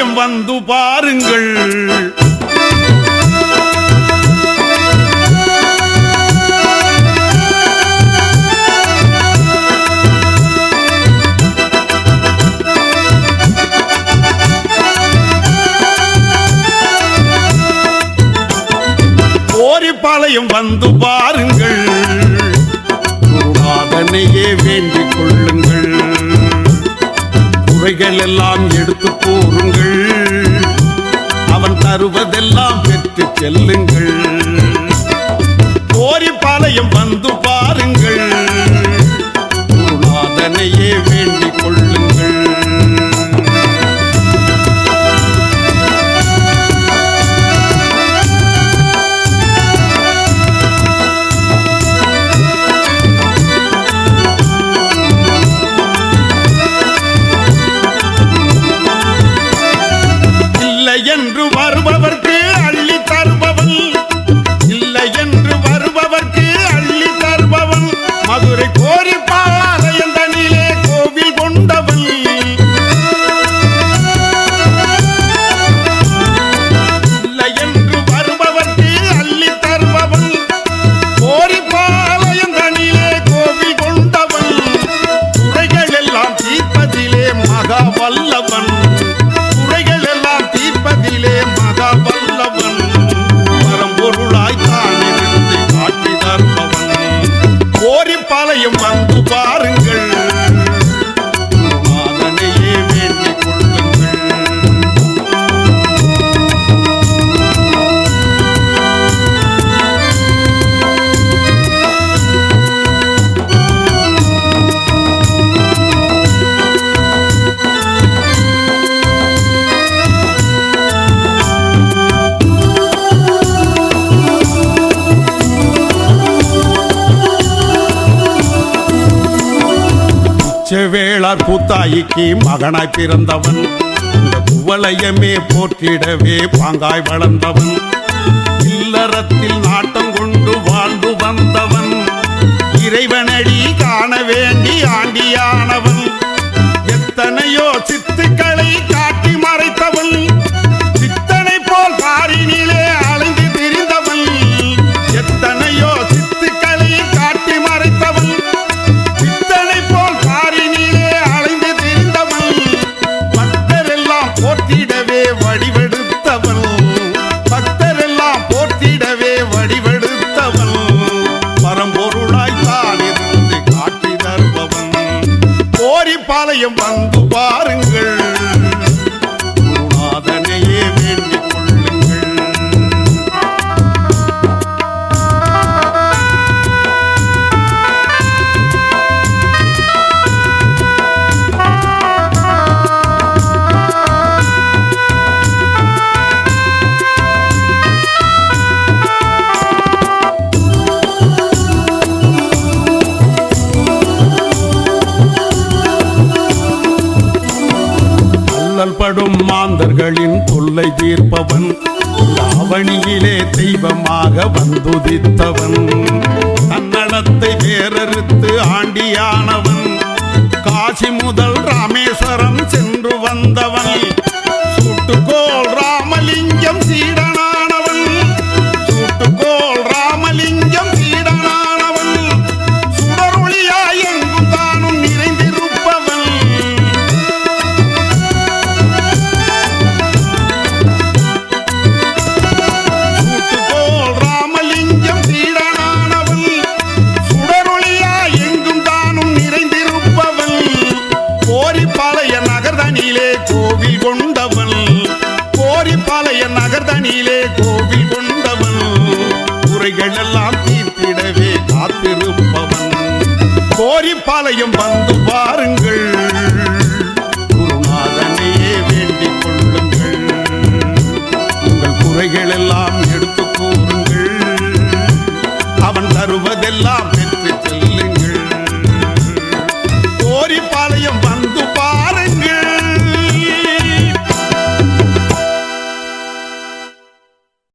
கோரிப்பாளையம் வந்து பாருங்கள். கோரிப்பாளையம் வந்து பாருங்கள். குருநாதனையே வேண்டிக் கொள்ளுங்கள். குறைகள் எல்லாம் எடுத்து கூறுங்கள். அவன் தருவதெல்லாம் பெற்று செல்லுங்கள். கோரிப்பாளையம் வந்து பாருங்கள். குருநாதனையே வேண்டிக் கொள்ளுங்கள். என்று வருபவர்க்கு அள்ளி தருபவன், இல்லை என்று வருபவர்க்கு அள்ளி தருபவன், மதுரை கோரிப்பாளையம் தனிலே கோவில் கொண்டவன். இல்லை என்று வருபவர்க்கு அள்ளி தருபவன், கோரிப்பாளையம் தனிலே கோவில் கொண்டவன். குறைகள் எல்லாம் தீர்ப்பதிலே மகா வல்லவன். மகா வல்லவன். பரம்பொருளாய் தானிருந்து காட்டி தருபவன். கோரிப்பாளையம் வந்து பாருங்கள். குருநாதனையே வேண்டிக் கொள்ளுங்கள். வேளார் கூத்தாய்க்கு மகனாய் பிறந்தவன். இந்த குவளையமே போற்றிடவே பாங்காய் வளர்ந்தவன். இல்லறத்தில் நாட்டம் கொண்டு வாழ்ந்து வந்தவன். இறைவனடி காண வேண்டி ஆண்டியானவன். எத்தனையோ சித்துக்களை காட்டி மறைத்தவன். சித்தனை போல் பாரினிலே அலைந்து திரிந்தவன். எத்தனையோ சித்துக்களை காட்டி மறைத்தவன். வடிவெடுத்தவன். பக்தரெல்லாம் போற்றிடவே வடிவெடுத்தவன். பரம்பொருளாய் தானிருந்து காட்டி தருபவன். கோரிப்பாளையம் வந்து பாருங்கள். குருநாதனையே வேண்டிக் கொள்ளுங்கள். படும் மாந்தர்களின் தொல்லை தீர்ப்பவன். அவனியிலே தெய்வமாக வந்துதித்தவன். தன்னடத்தை வேறறுத்து ஆண்டியானவன். காசி முதல் ராமேஸ்வரம் சென்று வந்தவன். சூட்டுக்கோள் ராமலிங்கம் சீடனானவன். சூட்டுக்கோள் ராமலிங்கம் சீடனானவன். சுடரொளியாய் எங்கும் தானும் நிறைந்திருப்பவன். கோரிப்பாளையம் நகர்தனிலே கோவில் கொண்டவன். கோரிப்பாளையம் நகர்தனிலே கோவில் கொண்டவன். குறைகள் எல்லாம் தீர்த்திடவே காத்திருப்பவன். கோரிப்பாளையம் வந்து பாருங்கள். குருநாதனையே வேண்டிக் கொள்ளுங்கள். உங்கள் குறைகள் எல்லாம் எடுத்து கூறுங்கள். அவன் தருவதெல்லாம்